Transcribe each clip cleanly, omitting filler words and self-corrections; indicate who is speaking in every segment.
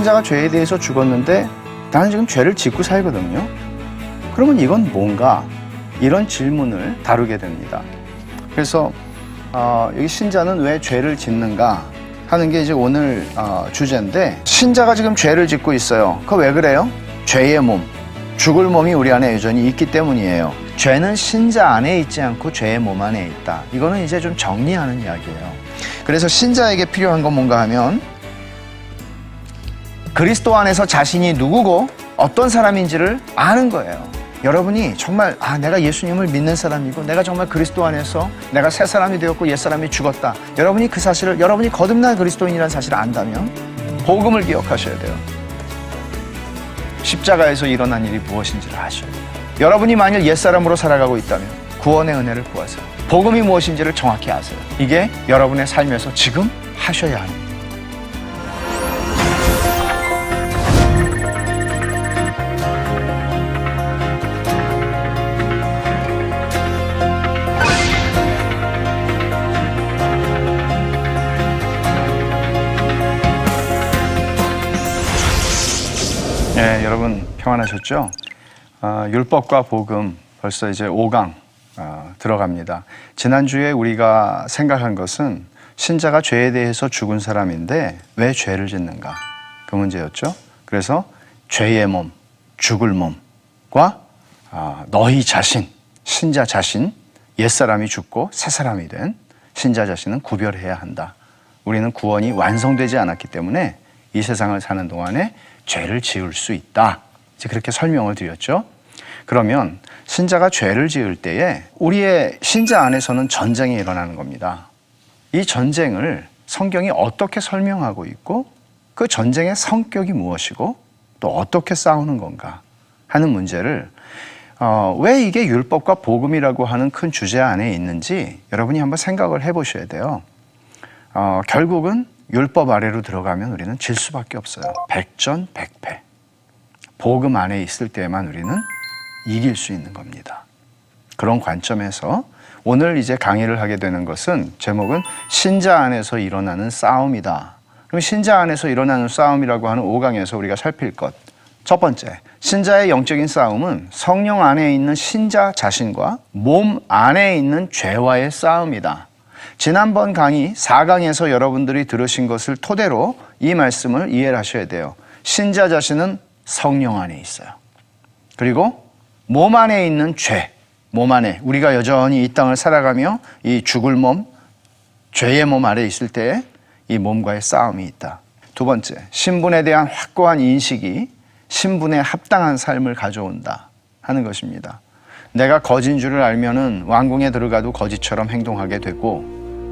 Speaker 1: 신자가 죄에 대해서 죽었는데 나는 지금 죄를 짓고 살거든요. 그러면 이건 뭔가? 이런 질문을 다루게 됩니다. 그래서 여기 신자는 왜 죄를 짓는가 하는 게 이제 오늘 주제인데, 신자가 지금 죄를 짓고 있어요. 그거 왜 그래요? 죄의 몸, 죽을 몸이 우리 안에 여전히 있기 때문이에요. 죄는 신자 안에 있지 않고 죄의 몸 안에 있다. 이거는 이제 좀 정리하는 이야기예요. 그래서 신자에게 필요한 건 뭔가 하면 그리스도 안에서 자신이 누구고 어떤 사람인지를 아는 거예요. 여러분이 정말 내가 예수님을 믿는 사람이고 내가 정말 그리스도 안에서 내가 새 사람이 되었고 옛 사람이 죽었다. 여러분이 그 사실을, 여러분이 거듭난 그리스도인이라는 사실을 안다면 복음을 기억하셔야 돼요. 십자가에서 일어난 일이 무엇인지를 아셔야 돼요. 여러분이 만일 옛사람으로 살아가고 있다면 구원의 은혜를 구하세요. 복음이 무엇인지를 정확히 아세요. 이게 여러분의 삶에서 지금 하셔야 합니다. 네, 여러분 평안하셨죠? 율법과 복음 벌써 이제 5강 들어갑니다. 지난주에 우리가 생각한 것은 신자가 죄에 대해서 죽은 사람인데 왜 죄를 짓는가? 그 문제였죠. 그래서 죄의 몸, 죽을 몸과 너희 자신, 신자 자신, 옛사람이 죽고 새사람이 된 신자 자신은 구별해야 한다. 우리는 구원이 완성되지 않았기 때문에 이 세상을 사는 동안에 죄를 지을 수 있다. 이제 그렇게 설명을 드렸죠. 그러면 신자가 죄를 지을 때에 우리의 신자 안에서는 전쟁이 일어나는 겁니다. 이 전쟁을 성경이 어떻게 설명하고 있고 그 전쟁의 성격이 무엇이고 또 어떻게 싸우는 건가 하는 문제를 왜 이게 율법과 복음이라고 하는 큰 주제 안에 있는지 여러분이 한번 생각을 해보셔야 돼요. 결국은 율법 아래로 들어가면 우리는 질 수밖에 없어요. 백전백패. 복음 안에 있을 때만 우리는 이길 수 있는 겁니다. 그런 관점에서 오늘 이제 강의를 하게 되는 것은 제목은 신자 안에서 일어나는 싸움이다. 그럼 신자 안에서 일어나는 싸움이라고 하는 5강에서 우리가 살필 것. 첫 번째, 신자의 영적인 싸움은 성령 안에 있는 신자 자신과 몸 안에 있는 죄와의 싸움이다. 지난번 강의 4강에서 여러분들이 들으신 것을 토대로 이 말씀을 이해를 하셔야 돼요. 신자 자신은 성령 안에 있어요. 그리고 몸 안에 있는 죄, 몸 안에 우리가 여전히 이 땅을 살아가며 이 죽을 몸, 죄의 몸 아래 있을 때 이 몸과의 싸움이 있다. 두 번째, 신분에 대한 확고한 인식이 신분에 합당한 삶을 가져온다 하는 것입니다. 내가 거지인 줄을 알면은 왕궁에 들어가도 거지처럼 행동하게 되고,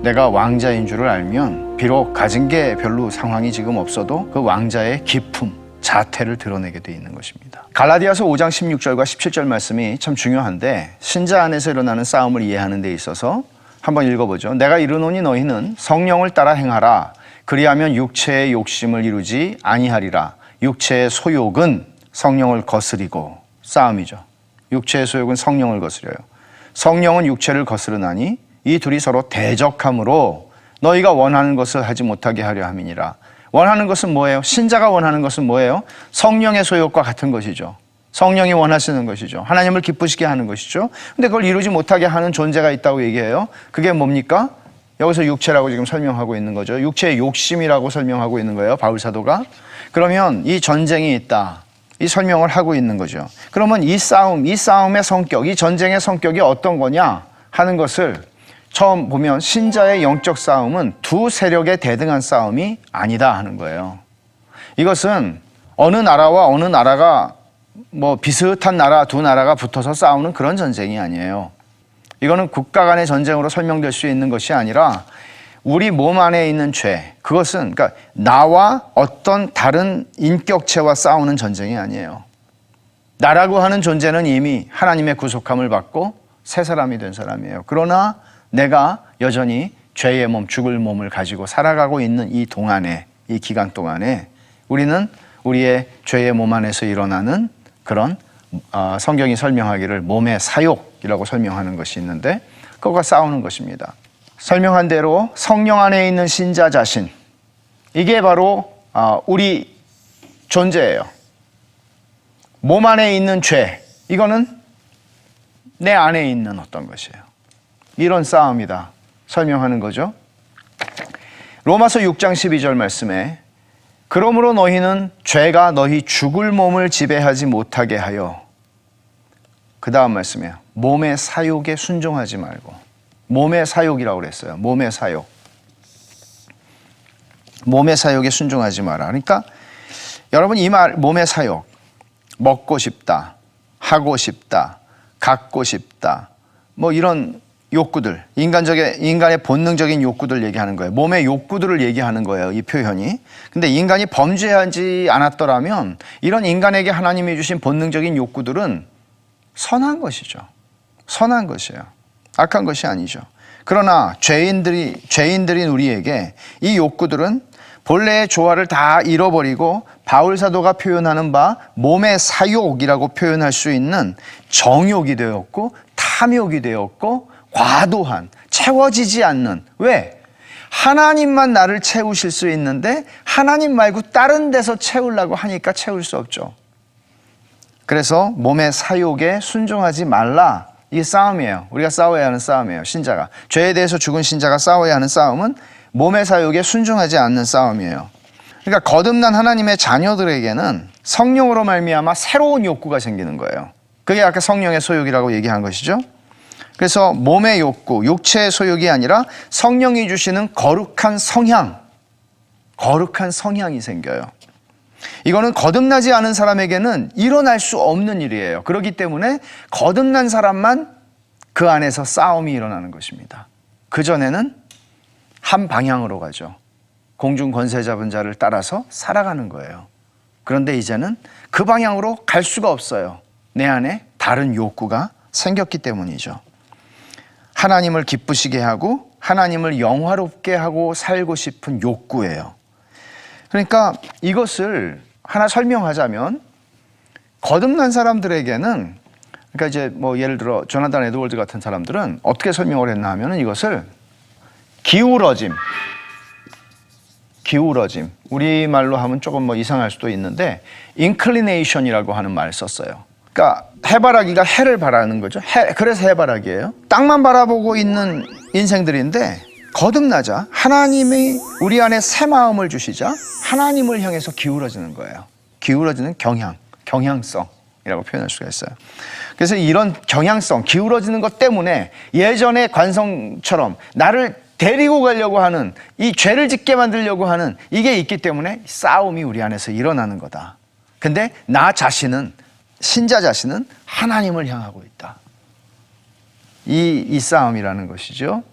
Speaker 1: 내가 왕자인 줄을 알면 비록 가진 게 별로 상황이 지금 없어도 그 왕자의 기품, 자태를 드러내게 돼 있는 것입니다. 갈라디아서 5장 16절과 17절 말씀이 참 중요한데, 신자 안에서 일어나는 싸움을 이해하는 데 있어서 한번 읽어보죠. 내가 이르노니 너희는 성령을 따라 행하라. 그리하면 육체의 욕심을 이루지 아니하리라. 육체의 소욕은 성령을 거스리고, 싸움이죠. 육체의 소욕은 성령을 거스려요. 성령은 육체를 거스르나니 이 둘이 서로 대적함으로 너희가 원하는 것을 하지 못하게 하려 함이니라. 원하는 것은 뭐예요? 신자가 원하는 것은 뭐예요? 성령의 소욕과 같은 것이죠. 성령이 원하시는 것이죠. 하나님을 기쁘시게 하는 것이죠. 근데 그걸 이루지 못하게 하는 존재가 있다고 얘기해요. 그게 뭡니까? 여기서 육체라고 지금 설명하고 있는 거죠. 육체의 욕심이라고 설명하고 있는 거예요, 바울 사도가. 그러면 이 전쟁이 있다, 이 설명을 하고 있는 거죠. 그러면 이 싸움의 성격, 이 전쟁의 성격이 어떤 거냐 하는 것을 처음 보면 신자의 영적 싸움은 두 세력의 대등한 싸움이 아니다 하는 거예요. 이것은 어느 나라와 어느 나라가 비슷한 나라 두 나라가 붙어서 싸우는 그런 전쟁이 아니에요. 이거는 국가 간의 전쟁으로 설명될 수 있는 것이 아니라 우리 몸 안에 있는 죄, 그것은 그러니까 나와 어떤 다른 인격체와 싸우는 전쟁이 아니에요. 나라고 하는 존재는 이미 하나님의 구속함을 받고 새 사람이 된 사람이에요. 그러나 내가 여전히 죄의 몸, 죽을 몸을 가지고 살아가고 있는 이 동안에, 이 기간 동안에 우리는 우리의 죄의 몸 안에서 일어나는 그런 성경이 설명하기를 몸의 사욕이라고 설명하는 것이 있는데, 그것과 싸우는 것입니다. 설명한 대로 성령 안에 있는 신자 자신, 이게 바로 우리 존재예요. 몸 안에 있는 죄, 이거는 내 안에 있는 어떤 것이에요. 이런 싸움이다 설명하는 거죠. 로마서 6장 12절 말씀에 그러므로 너희는 죄가 너희 죽을 몸을 지배하지 못하게 하여, 그 다음 말씀이에요. 몸의 사욕에 순종하지 말고. 몸의 사욕이라고 그랬어요. 몸의 사욕. 몸의 사욕에 순종하지 마라. 그러니까 여러분 이 말, 몸의 사욕, 먹고 싶다, 하고 싶다, 갖고 싶다, 뭐 이런 욕구들, 인간의 본능적인 욕구들 얘기하는 거예요. 몸의 욕구들을 얘기하는 거예요, 이 표현이. 근데 인간이 범죄하지 않았더라면 이런 인간에게 하나님이 주신 본능적인 욕구들은 선한 것이죠. 선한 것이에요. 악한 것이 아니죠. 그러나 죄인들인 우리에게 이 욕구들은 본래의 조화를 다 잃어버리고 바울 사도가 표현하는 바 몸의 사욕이라고 표현할 수 있는 정욕이 되었고 탐욕이 되었고 과도한, 채워지지 않는. 왜? 하나님만 나를 채우실 수 있는데 하나님 말고 다른 데서 채우려고 하니까 채울 수 없죠. 그래서 몸의 사욕에 순종하지 말라. 이게 싸움이에요. 우리가 싸워야 하는 싸움이에요. 신자가. 죄에 대해서 죽은 신자가 싸워야 하는 싸움은 몸의 사욕에 순종하지 않는 싸움이에요. 그러니까 거듭난 하나님의 자녀들에게는 성령으로 말미암아 새로운 욕구가 생기는 거예요. 그게 아까 성령의 소욕이라고 얘기한 것이죠. 그래서 몸의 욕구, 육체의 소욕이 아니라 성령이 주시는 거룩한 성향이 생겨요. 이거는 거듭나지 않은 사람에게는 일어날 수 없는 일이에요. 그렇기 때문에 거듭난 사람만 그 안에서 싸움이 일어나는 것입니다. 그전에는 한 방향으로 가죠. 공중 권세 잡은 자를 따라서 살아가는 거예요. 그런데 이제는 그 방향으로 갈 수가 없어요. 내 안에 다른 욕구가 생겼기 때문이죠. 하나님을 기쁘시게 하고 하나님을 영화롭게 하고 살고 싶은 욕구예요. 그러니까 이것을 하나 설명하자면 거듭난 사람들에게는, 그러니까 이제 뭐 예를 들어 조나단 에드월드 같은 사람들은 어떻게 설명을 했나 하면은 이것을 기울어짐, 우리말로 하면 조금 뭐 이상할 수도 있는데 inclination이라고 하는 말을 썼어요. 그러니까 해바라기가 해를 바라는 거죠. 그래서 해바라기예요. 땅만 바라보고 있는 인생들인데 거듭나자 하나님이 우리 안에 새 마음을 주시자 하나님을 향해서 기울어지는 거예요. 기울어지는 경향성이라고 표현할 수가 있어요. 그래서 이런 경향성, 기울어지는 것 때문에 예전의 관성처럼 나를 데리고 가려고 하는, 이 죄를 짓게 만들려고 하는 이게 있기 때문에 싸움이 우리 안에서 일어나는 거다. 근데 나 자신은, 신자 자신은 하나님을 향하고 있다. 이 싸움이라는 것이죠.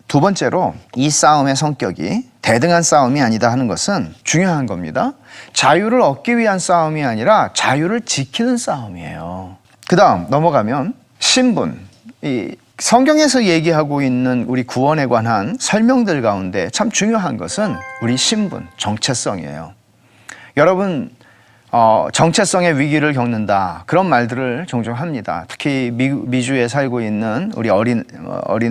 Speaker 1: 두 번째로 이 싸움의 성격이 대등한 싸움이 아니다 하는 것은 중요한 겁니다. 자유를 얻기 위한 싸움이 아니라 자유를 지키는 싸움이에요. 그 다음 넘어가면 신분, 이 성경에서 얘기하고 있는 우리 구원에 관한 설명들 가운데 참 중요한 것은 우리 신분, 정체성이에요. 여러분 정체성의 위기를 겪는다, 그런 말들을 종종 합니다. 특히 미주에 살고 있는 우리 어린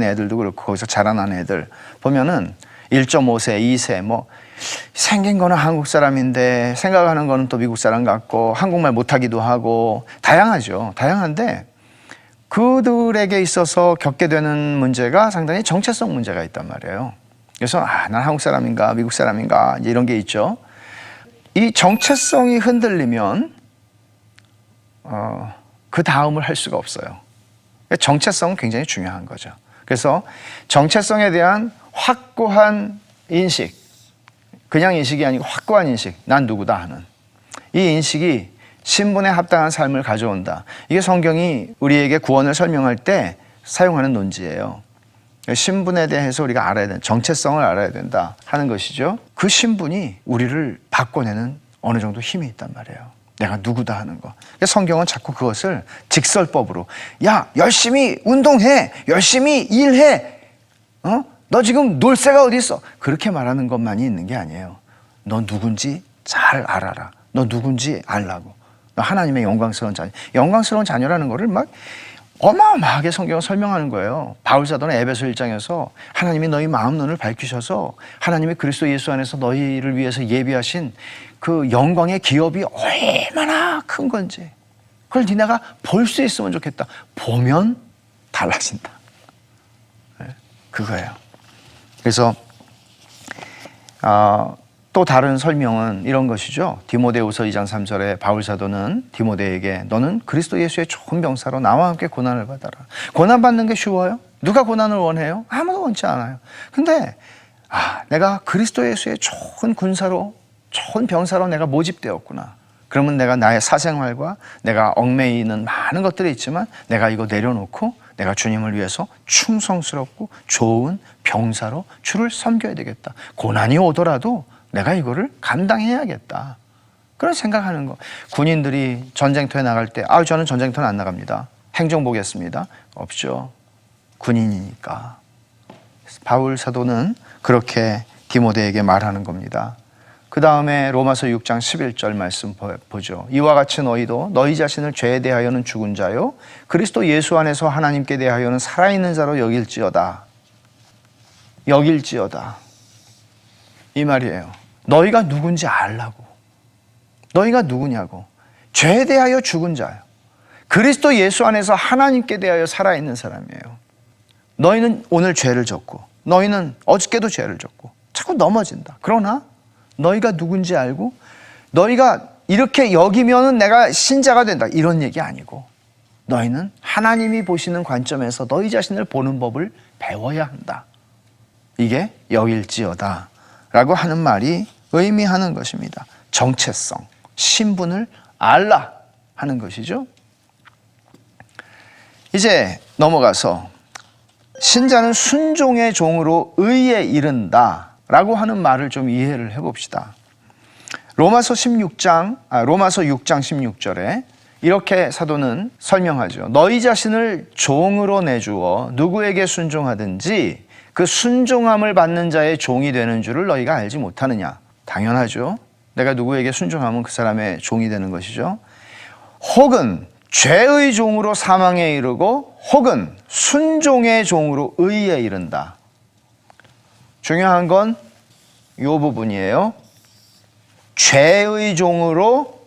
Speaker 1: 애들도 그렇고 거기서 자라난 애들 보면은 1.5세, 2세 뭐 생긴 거는 한국 사람인데 생각하는 거는 또 미국 사람 같고 한국말 못하기도 하고 다양하죠. 다양한데 그들에게 있어서 겪게 되는 문제가 상당히 정체성 문제가 있단 말이에요. 그래서 난 한국 사람인가 미국 사람인가 이런 게 있죠. 이 정체성이 흔들리면 그 다음을 할 수가 없어요. 정체성은 굉장히 중요한 거죠. 그래서 정체성에 대한 확고한 인식, 그냥 인식이 아니고 확고한 인식, 난 누구다 하는 이 인식이 신분에 합당한 삶을 가져온다. 이게 성경이 우리에게 구원을 설명할 때 사용하는 논지예요. 신분에 대해서 우리가 알아야 된다, 정체성을 알아야 된다 하는 것이죠. 그 신분이 우리를 바꿔내는 어느 정도 힘이 있단 말이에요. 내가 누구다 하는 거. 성경은 자꾸 그것을 직설법으로, 야 열심히 운동해, 열심히 일해, 너 지금 놀 새가 어디 있어, 그렇게 말하는 것만이 있는 게 아니에요. 너 누군지 잘 알아라. 너 누군지 알라고. 너 하나님의 영광스러운 자녀. 영광스러운 자녀라는 거를 막 어마어마하게 성경을 설명하는 거예요. 바울 사도는 에베소 1장에서 하나님이 너희 마음 눈을 밝히셔서 하나님이 그리스도 예수 안에서 너희를 위해서 예비하신 그 영광의 기업이 얼마나 큰 건지 그걸 니네가 볼 수 있으면 좋겠다. 보면 달라진다. 네, 그거예요. 그래서 또 다른 설명은 이런 것이죠. 디모데후서 2장 3절에 바울 사도는 디모데에게 너는 그리스도 예수의 좋은 병사로 나와 함께 고난을 받아라. 고난 받는 게 쉬워요? 누가 고난을 원해요? 아무도 원치 않아요. 근데 내가 그리스도 예수의 좋은 군사로 좋은 병사로 내가 모집되었구나. 그러면 내가 나의 사생활과 내가 얽매이 있는 많은 것들이 있지만 내가 이거 내려놓고 내가 주님을 위해서 충성스럽고 좋은 병사로 주를 섬겨야 되겠다. 고난이 오더라도 내가 이거를 감당해야겠다. 그런 생각하는 거. 군인들이 전쟁터에 나갈 때 저는 전쟁터는 안 나갑니다. 행정 보겠습니다. 없죠. 군인이니까. 바울 사도는 그렇게 디모데에게 말하는 겁니다. 그 다음에 로마서 6장 11절 말씀 보죠. 이와 같이 너희도 너희 자신을 죄에 대하여는 죽은 자요 그리스도 예수 안에서 하나님께 대하여는 살아있는 자로 여길지어다. 이 말이에요. 너희가 누군지 알라고. 너희가 누구냐고. 죄에 대하여 죽은 자요 그리스도 예수 안에서 하나님께 대하여 살아있는 사람이에요. 너희는 오늘 죄를 졌고 너희는 어저께도 죄를 졌고 자꾸 넘어진다. 그러나 너희가 누군지 알고 너희가 이렇게 여기면은 내가 신자가 된다. 이런 얘기 아니고 너희는 하나님이 보시는 관점에서 너희 자신을 보는 법을 배워야 한다. 이게 여길지어다 라고 하는 말이 의미하는 것입니다. 정체성, 신분을 알라 하는 것이죠. 이제 넘어가서 신자는 순종의 종으로 의에 이른다 라고 하는 말을 좀 이해를 해봅시다. 로마서 6장 16절에 이렇게 사도는 설명하죠. 너희 자신을 종으로 내주어 누구에게 순종하든지 그 순종함을 받는 자의 종이 되는 줄을 너희가 알지 못하느냐. 당연하죠. 내가 누구에게 순종하면 그 사람의 종이 되는 것이죠. 혹은 죄의 종으로 사망에 이르고 혹은 순종의 종으로 의에 이른다. 중요한 건 이 부분이에요. 죄의 종으로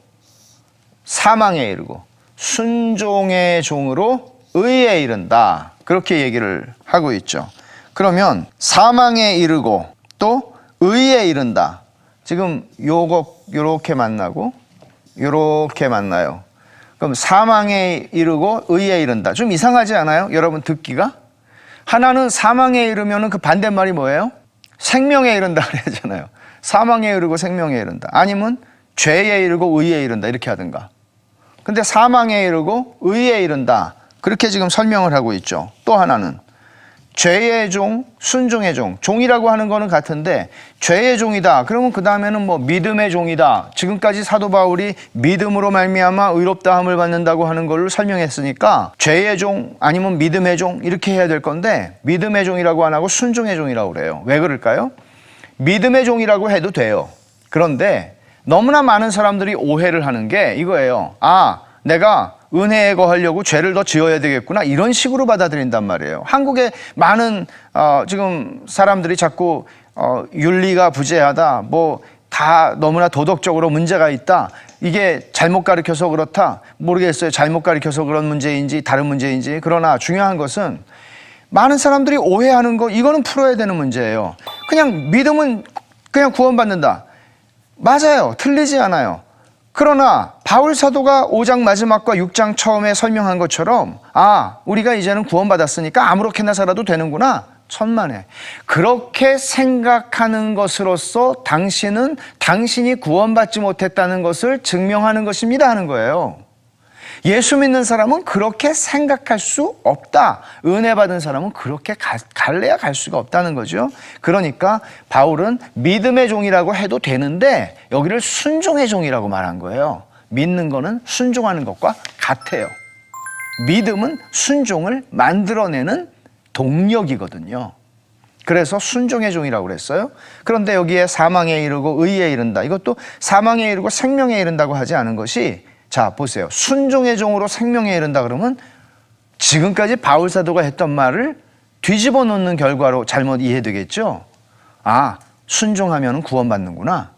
Speaker 1: 사망에 이르고 순종의 종으로 의에 이른다. 그렇게 얘기를 하고 있죠. 그러면 사망에 이르고 또 의에 이른다. 지금 요렇게 만나고 요렇게 만나요. 그럼 사망에 이르고 의에 이른다. 좀 이상하지 않아요? 여러분 듣기가? 하나는 사망에 이르면 그 반대말이 뭐예요? 생명에 이른다 그러잖아요. 사망에 이르고 생명에 이른다. 아니면 죄에 이르고 의에 이른다 이렇게 하든가. 근데 사망에 이르고 의에 이른다. 그렇게 지금 설명을 하고 있죠. 또 하나는 죄의 종, 순종의 종. 종이라고 하는 거는 같은데 죄의 종이다. 그러면 그 다음에는 뭐 믿음의 종이다. 지금까지 사도 바울이 믿음으로 말미암아 의롭다함을 받는다고 하는 걸로 설명했으니까 죄의 종 아니면 믿음의 종 이렇게 해야 될 건데 믿음의 종이라고 안 하고 순종의 종이라고 그래요. 왜 그럴까요? 믿음의 종이라고 해도 돼요. 그런데 너무나 많은 사람들이 오해를 하는 게 이거예요. 내가 은혜에 거하려고 죄를 더 지어야 되겠구나 이런 식으로 받아들인단 말이에요. 한국에 많은 지금 사람들이 자꾸 윤리가 부재하다 뭐 다 너무나 도덕적으로 문제가 있다. 이게 잘못 가르쳐서 그렇다. 모르겠어요. 잘못 가르쳐서 그런 문제인지 다른 문제인지. 그러나 중요한 것은 많은 사람들이 오해하는 거 이거는 풀어야 되는 문제예요. 그냥 믿음은 그냥 구원받는다. 맞아요. 틀리지 않아요. 그러나 바울 사도가 5장 마지막과 6장 처음에 설명한 것처럼 우리가 이제는 구원받았으니까 아무렇게나 살아도 되는구나. 천만에. 그렇게 생각하는 것으로서 당신은 당신이 구원받지 못했다는 것을 증명하는 것입니다 하는 거예요. 예수 믿는 사람은 그렇게 생각할 수 없다. 은혜 받은 사람은 그렇게 갈래야 갈 수가 없다는 거죠. 그러니까 바울은 믿음의 종이라고 해도 되는데 여기를 순종의 종이라고 말한 거예요. 믿는 거는 순종하는 것과 같아요. 믿음은 순종을 만들어내는 동력이거든요. 그래서 순종의 종이라고 그랬어요. 그런데 여기에 사망에 이르고 의에 이른다. 이것도 사망에 이르고 생명에 이른다고 하지 않은 것이 자 보세요. 순종의 종으로 생명에 이른다 그러면 지금까지 바울 사도가 했던 말을 뒤집어 놓는 결과로 잘못 이해되겠죠? 아, 순종하면 구원받는구나.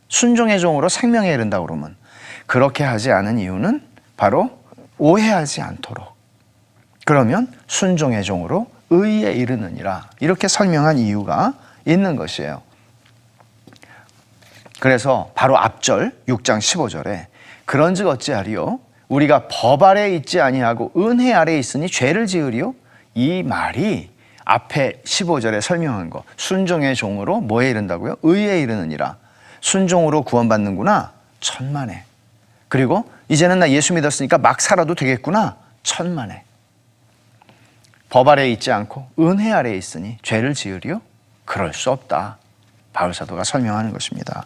Speaker 1: 순종의 종으로 생명에 이른다 그러면. 그렇게 하지 않은 이유는 바로 오해하지 않도록. 그러면 순종의 종으로 의에 이르느니라. 이렇게 설명한 이유가 있는 것이에요. 그래서 바로 앞절 6장 15절에 그런즉 어찌하리요? 우리가 법 아래에 있지 아니하고 은혜 아래에 있으니 죄를 지으리요? 이 말이 앞에 15절에 설명한 거 순종의 종으로 뭐에 이른다고요? 의에 이르느니라. 순종으로 구원받는구나. 천만에. 그리고 이제는 나 예수 믿었으니까 막 살아도 되겠구나. 천만에. 법 아래에 있지 않고 은혜 아래에 있으니 죄를 지으리요? 그럴 수 없다. 바울 사도가 설명하는 것입니다.